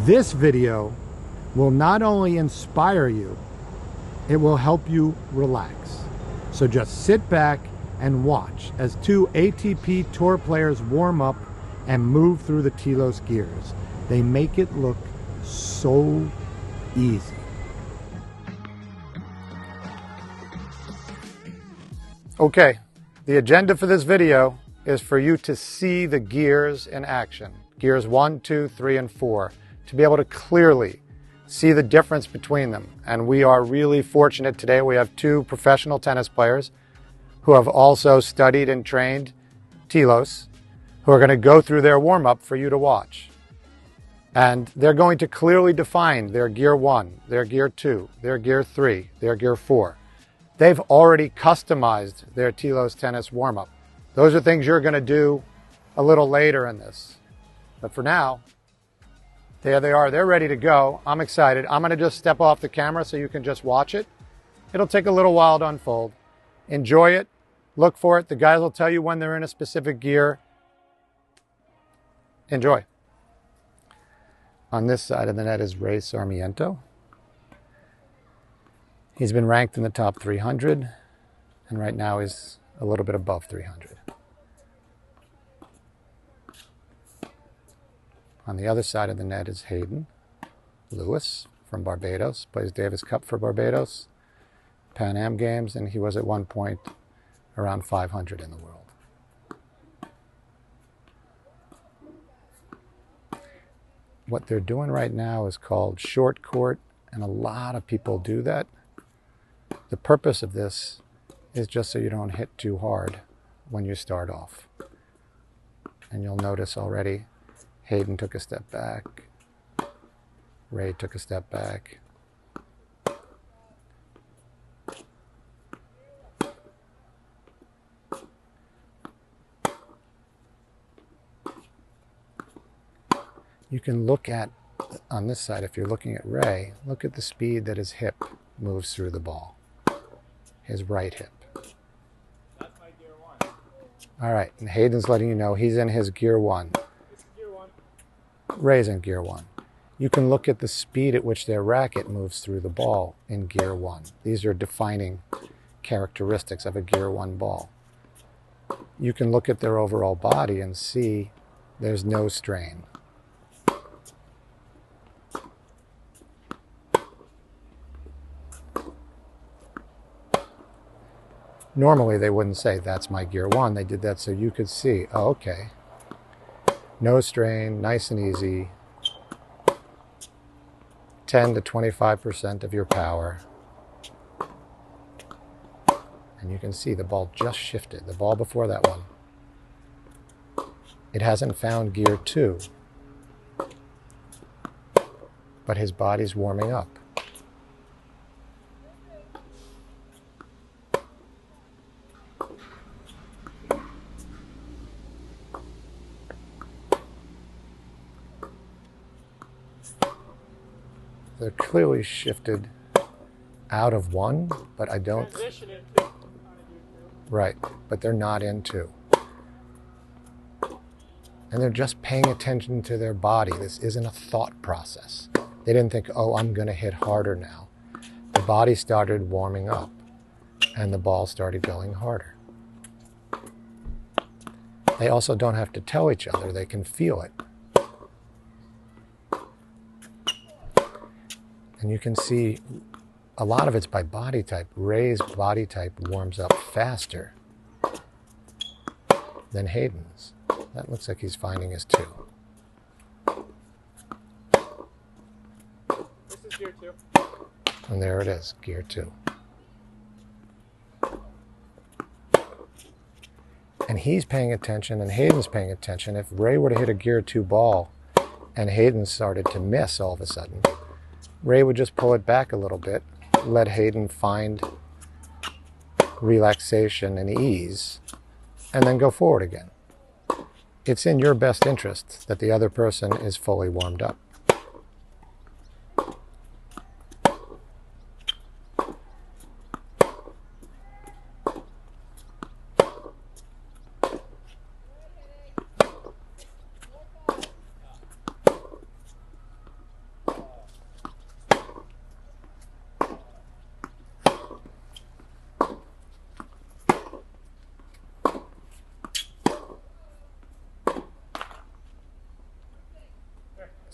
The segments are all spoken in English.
This video will not only inspire you, it will help you relax. So just sit back and watch as two ATP Tour players warm up and move through the TELOS gears. They make it look so easy. Okay, the agenda for this video is for you to see the gears in action. Gears 1, 2, 3, and 4. To be able to clearly see the difference between them. And we are really fortunate today. We have two professional tennis players who have also studied and trained TELOS, who are going to go through their warm-up for you to watch. And they're going to clearly define their gear 1, their gear 2, their gear 3, their gear 4. They've already customized their TELOS tennis warm-up. Those are things you're going to do a little later in this. But for now, there they are. They're ready to go. I'm excited. I'm going to just step off the camera so you can just watch it. It'll take a little while to unfold. Enjoy it. Look for it. The guys will tell you when they're in a specific gear. Enjoy. On this side of the net is Ray Sarmiento. He's been ranked in the top 300, and right now he's a little bit above 300. On the other side of the net is Hayden Lewis from Barbados, plays Davis Cup for Barbados, Pan Am Games, and he was at one point around 500 in the world. What they're doing right now is called short court, and a lot of people do that. The purpose of this is just so you don't hit too hard when you start off. And you'll notice already Hayden took a step back. Ray took a step back. You can look at, on this side, if you're looking at Ray, look at the speed that his hip moves through the ball. His right hip. That's my gear 1. All right, and Hayden's letting you know he's in his gear 1. Ray's in gear 1. You can look at the speed at which their racket moves through the ball in gear 1. These are defining characteristics of a gear 1 ball. You can look at their overall body and see there's no strain. Normally they wouldn't say that's my gear 1. They did that so you could see, oh, okay. No strain, nice and easy. 10 to 25% of your power. And you can see the ball just shifted. The ball before that one. It hasn't found gear 2. But his body's warming up. They're clearly shifted out of 1, but I don't... Right, but they're not in 2. And they're just paying attention to their body. This isn't a thought process. They didn't think, oh, I'm going to hit harder now. The body started warming up, and the ball started going harder. They also don't have to tell each other. They can feel it. And you can see a lot of it's by body type. Ray's body type warms up faster than Hayden's. That looks like he's finding his 2. This is gear 2. And there it is, gear 2. And he's paying attention and Hayden's paying attention. If Ray were to hit a gear 2 ball and Hayden started to miss all of a sudden, Ray would just pull it back a little bit, let Hayden find relaxation and ease, and then go forward again. It's in your best interest that the other person is fully warmed up.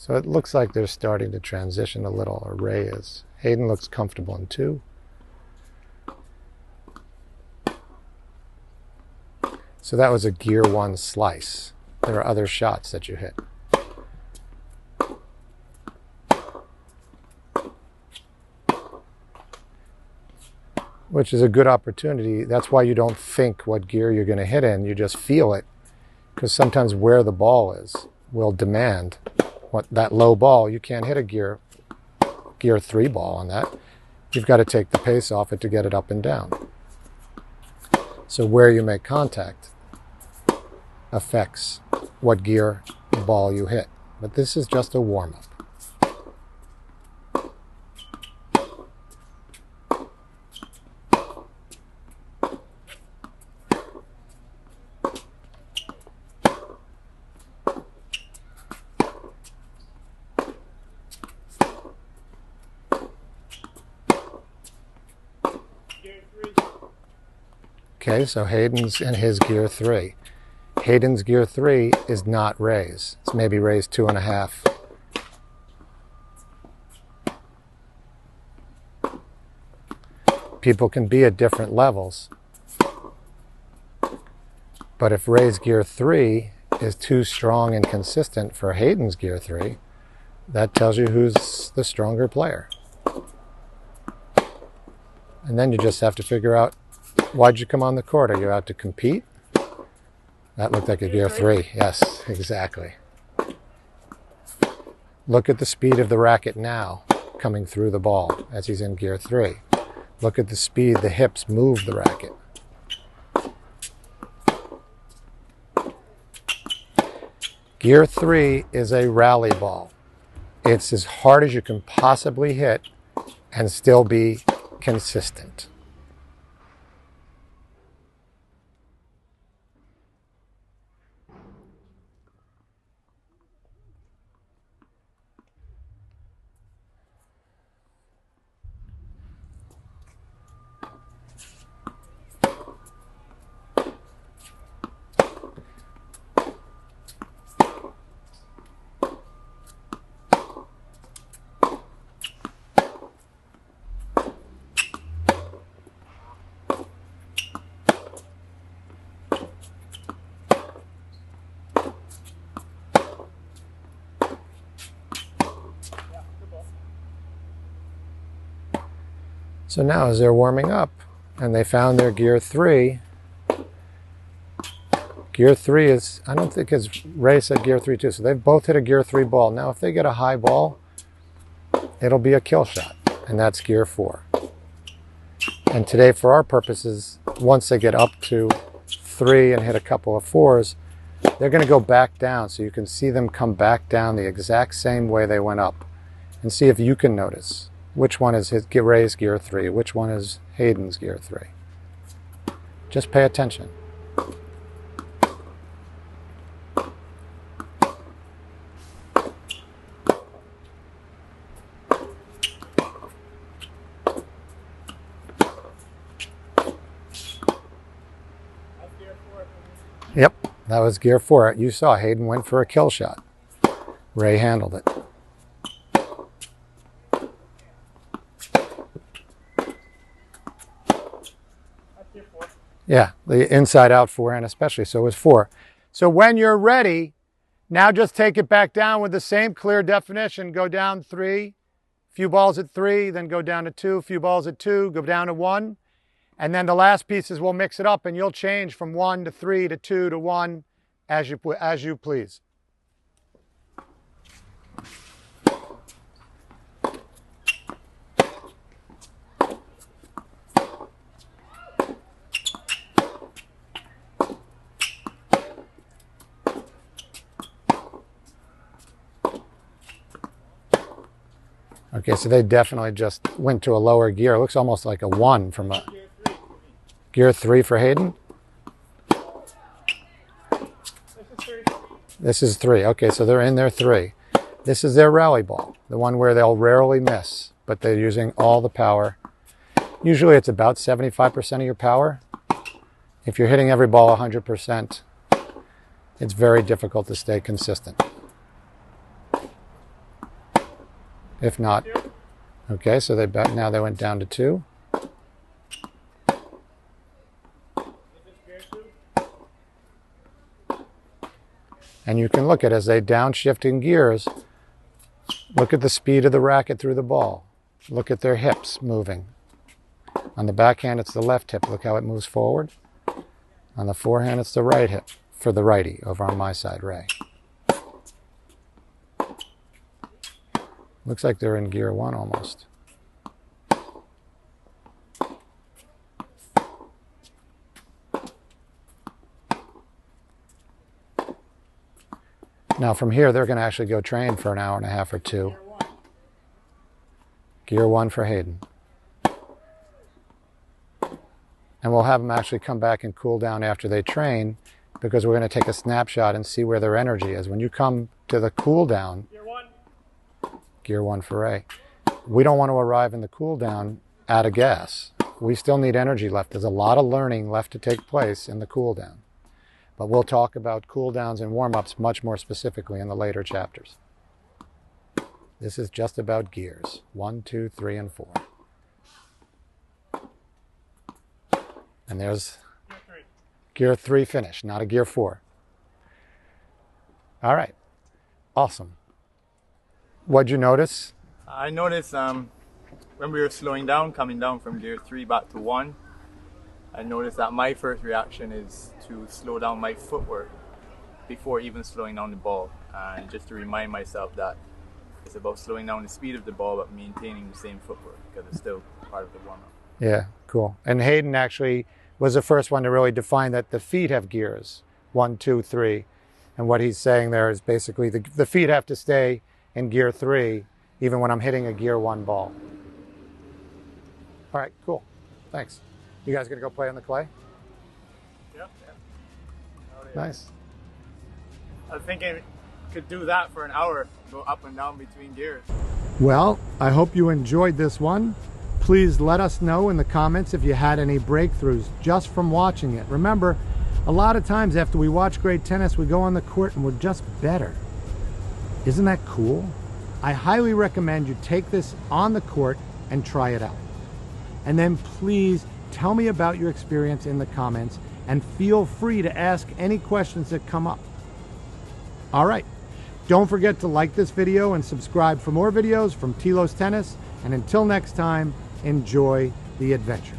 So it looks like they're starting to transition a little, or Ray is. Hayden looks comfortable in 2. So that was a gear 1 slice. There are other shots that you hit. Which is a good opportunity. That's why you don't think what gear you're going to hit in. You just feel it. Because sometimes where the ball is will demand what that low ball. You can't hit a gear 3 ball on that. You've got to take the pace off it to get it up and down. So where you make contact affects what gear ball you hit. But this is just a warm-up. Okay, so Hayden's in his gear 3. Hayden's gear 3 is not Ray's. It's maybe Ray's 2.5. People can be at different levels. But if Ray's gear 3 is too strong and consistent for Hayden's gear 3, that tells you who's the stronger player. And then you just have to figure out, why'd you come on the court? Are you out to compete? That looked like a gear 3. Yes, exactly. Look at the speed of the racket now coming through the ball as he's in gear 3. Look at the speed the hips move the racket. Gear 3 is a rally ball. It's as hard as you can possibly hit and still be consistent. So now as they're warming up and they found their gear 3, gear 3 is, I don't think it's, Ray said gear 3 too, so they've both hit a gear 3 ball. Now if they get a high ball, it'll be a kill shot, and that's gear 4. And today for our purposes, once they get up to 3 and hit a couple of 4s, they're going to go back down, so you can see them come back down the exact same way they went up, and see if you can notice. Which one is Ray's gear 3? Which one is Hayden's gear 3? Just pay attention. Yep, that was gear 4. You saw Hayden went for a kill shot. Ray handled it. Yeah, the inside out forehand especially, so it was 4. So when you're ready, now just take it back down with the same clear definition. Go down 3, few balls at 3, then go down to 2, few balls at 2, go down to 1. And then the last pieces will mix it up and you'll change from 1 to 3 to 2 to 1 as you please. Okay, so they definitely just went to a lower gear. It looks almost like a 1 from a gear 3 for Hayden. This is 3. Okay, so they're in their 3. This is their rally ball, the one where they'll rarely miss, but they're using all the power. Usually it's about 75% of your power. If you're hitting every ball 100%, it's very difficult to stay consistent. If not, okay, so now they went down to 2. And you can look at as they downshift in gears, look at the speed of the racket through the ball. Look at their hips moving. On the backhand, it's the left hip. Look how it moves forward. On the forehand, it's the right hip for the righty over on my side, Ray. Looks like they're in gear 1 almost. Now from here, they're going to actually go train for an hour and a half or 2. Gear 1 for Hayden. And we'll have them actually come back and cool down after they train, because we're going to take a snapshot and see where their energy is. When you come to the cool down, Gear 1 for Ray. We don't want to arrive in the cool down out of gas. We still need energy left. There's a lot of learning left to take place in the cool down. But we'll talk about cool downs and warm-ups much more specifically in the later chapters. This is just about gears. 1, 2, 3, and 4. And there's gear 3 finish, not a gear 4. All right. Awesome. What'd you notice? I noticed when we were slowing down, coming down from gear 3 back to 1, I noticed that my first reaction is to slow down my footwork before even slowing down the ball. And just to remind myself that it's about slowing down the speed of the ball but maintaining the same footwork, because it's still part of the warm-up. Yeah, cool. And Hayden actually was the first one to really define that the feet have gears, 1, 2, 3. And what he's saying there is basically the feet have to stay in gear 3 even when I'm hitting a gear 1 ball. All right, cool. Thanks. You guys gonna go play on the clay? Yeah. Nice. I was thinking could do that for an hour, go up and down between gears. Well, I hope you enjoyed this one. Please let us know in the comments if you had any breakthroughs just from watching it. Remember, a lot of times after we watch great tennis, we go on the court and we're just better. Isn't that cool? I highly recommend you take this on the court and try it out. And then please tell me about your experience in the comments, and feel free to ask any questions that come up. All right. Don't forget to like this video and subscribe for more videos from TELOS Tennis. And until next time, enjoy the adventure.